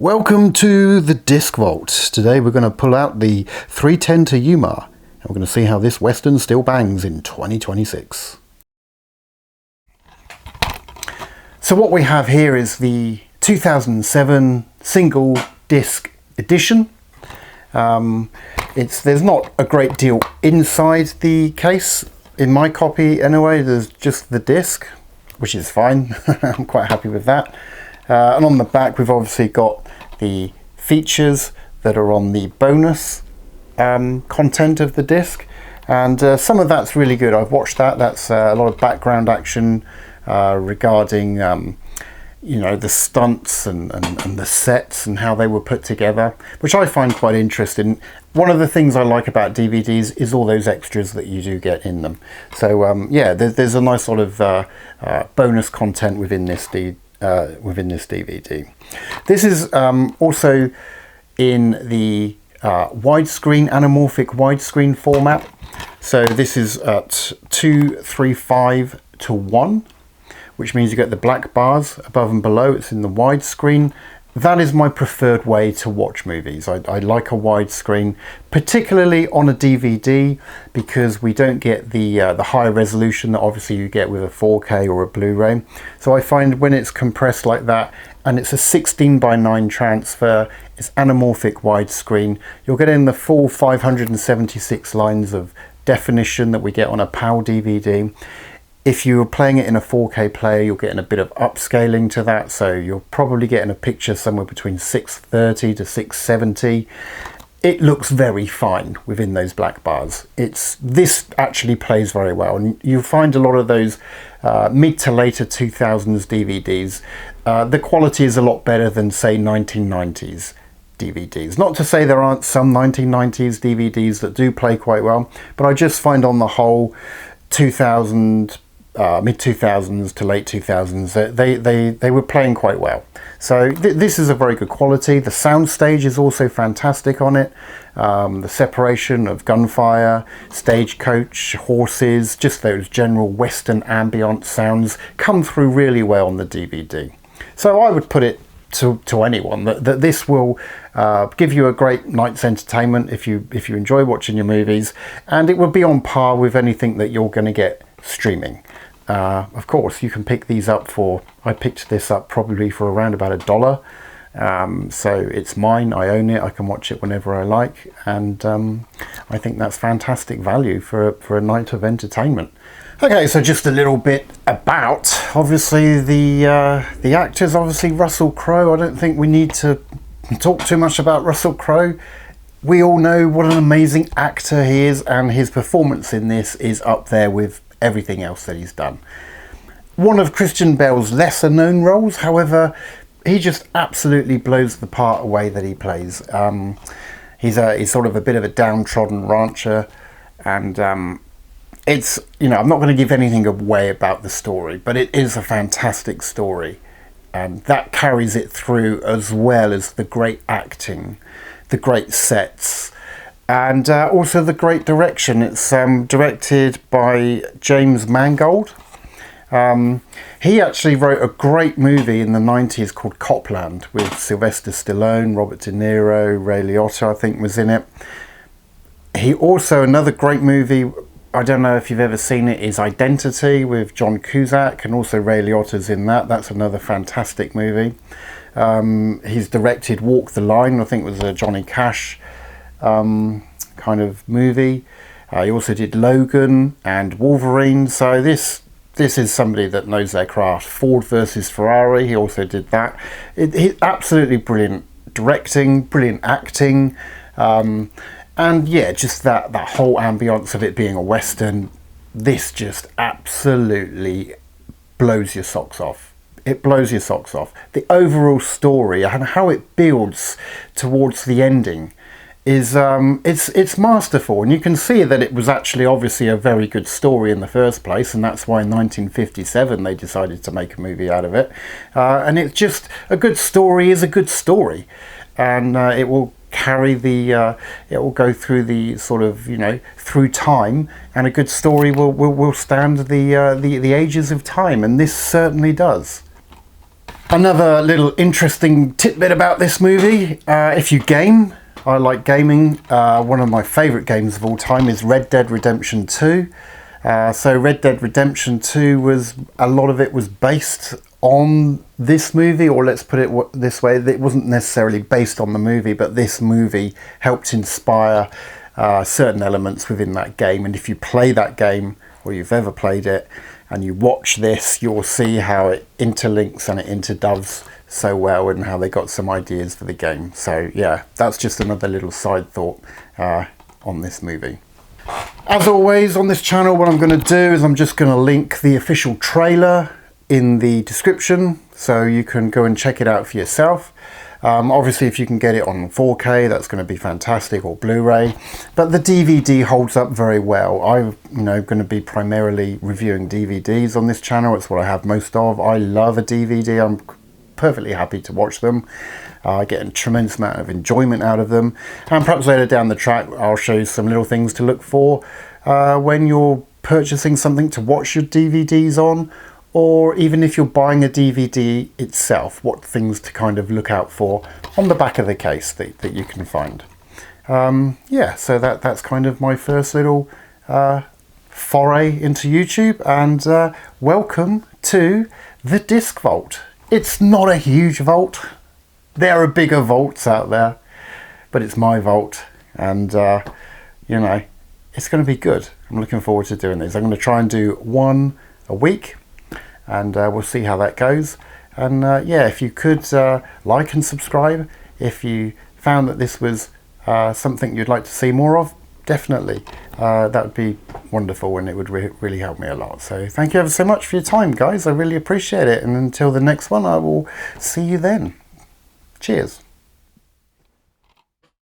Welcome to the Disc Vault. Today we're going to pull out the 310 to Yuma and we're going to see how this Western still bangs in 2026. So what we have here is the 2007 single disc edition. There's not a great deal inside the case. In my copy anyway, there's just the disc, which is fine. I'm quite happy with that. And on the back we've obviously got the features that are on the bonus content of the disc, and some of that's really good. I've watched that. That's a lot of background action regarding the stunts and the sets and how they were put together, which I find quite interesting. One of the things I like about DVDs is all those extras that you do get in them. So yeah, there's a nice lot of bonus content within this DVD. This is also in the widescreen, anamorphic widescreen format. So this is at 2:3:5 to 1, which means you get the black bars above and below. It's in the widescreen. That is my preferred way to watch movies. I like a widescreen, particularly on a DVD, because we don't get the higher resolution that obviously you get with a 4K or a Blu-ray. So I find when it's compressed like that, and it's a 16:9 transfer, it's anamorphic widescreen, you're getting the full 576 lines of definition that we get on a PAL DVD. If you're playing it in a 4K player, you're getting a bit of upscaling to that, so you're probably getting a picture somewhere between 630 to 670. It looks very fine within those black bars. This actually plays very well, and you'll find a lot of those mid to later 2000s DVDs. The quality is a lot better than, say, 1990s DVDs. Not to say there aren't some 1990s DVDs that do play quite well, but I just find on the whole, mid 2000s to late 2000s, they were playing quite well. So this is a very good quality. The soundstage is also fantastic on it. The separation of gunfire, stagecoach, horses, just those general Western ambient sounds come through really well on the DVD. So I would put it to anyone that this will give you a great night's entertainment if you enjoy watching your movies, and it will be on par with anything that you're going to get streaming. Of course, you can pick these up I picked this up probably for around about $1. So it's mine, I own it, I can watch it whenever I like, and I think that's fantastic value for a night of entertainment. Okay, so just a little bit about, obviously, the actors. Obviously Russell Crowe. I don't think we need to talk too much about Russell Crowe. We all know what an amazing actor he is, and his performance in this is up there with everything else that he's done. One of Christian Bale's lesser known roles, however, he just absolutely blows the part away that he plays. He's sort of a bit of a downtrodden rancher, and I'm not going to give anything away about the story, but it is a fantastic story, and that carries it through, as well as the great acting, the great sets, and also the great direction. It's directed by James Mangold. He actually wrote a great movie in the 90s called Copland with Sylvester Stallone, Robert De Niro, Ray Liotta I think was in it. He also, another great movie, I don't know if you've ever seen it, is Identity with John Cusack, and also Ray Liotta's in that. That's another fantastic movie. He's directed Walk the Line, I think it was a Johnny Cash kind of movie. He also did Logan and Wolverine. So this is somebody that knows their craft. Ford versus Ferrari, he also did that. He's absolutely brilliant directing, brilliant acting, and yeah, just that whole ambience of it being a Western. This just absolutely blows your socks off. It blows your socks off. The overall story and how it builds towards the ending is it's masterful, and you can see that it was actually obviously a very good story in the first place, and that's why in 1957 they decided to make a movie out of it. And it's just, a good story is a good story, and it will carry it will go through the sort of, through time, and a good story will stand the ages of time, and this certainly does. Another little interesting tidbit about this movie, if you game, I like gaming, one of my favourite games of all time is Red Dead Redemption 2. So Red Dead Redemption 2 a lot of it was based on this movie, or let's put it this way, it wasn't necessarily based on the movie, but this movie helped inspire certain elements within that game. And if you play that game, or you've ever played it, and you watch this, you'll see how it interlinks and it interdoves so well, and how they got some ideas for the game. So yeah, that's just another little side thought on this movie. As always on this channel, what I'm going to do is I'm just going to link the official trailer in the description, so you can go and check it out for yourself. Obviously, if you can get it on 4K, that's going to be fantastic, or Blu-ray. But the DVD holds up very well. I'm going to be primarily reviewing DVDs on this channel. It's what I have most of. I love a DVD. I'm perfectly happy to watch them. I get a tremendous amount of enjoyment out of them. And perhaps later down the track, I'll show you some little things to look for when you're purchasing something to watch your DVDs on, or even if you're buying a DVD itself, what things to kind of look out for on the back of the case that you can find. Yeah, so that's kind of my first little foray into YouTube, and welcome to the Disc Vault. It's not a huge vault. There are bigger vaults out there, but it's my vault, and you know, it's going to be good. I'm looking forward to doing this. I'm going to try and do one a week, and we'll see how that goes. And yeah, if you could like and subscribe if you found that this was something you'd like to see more of, definitely. That would be wonderful, and it would really help me a lot. So thank you ever so much for your time, guys. I really appreciate it. And until the next one, I will see you then. Cheers.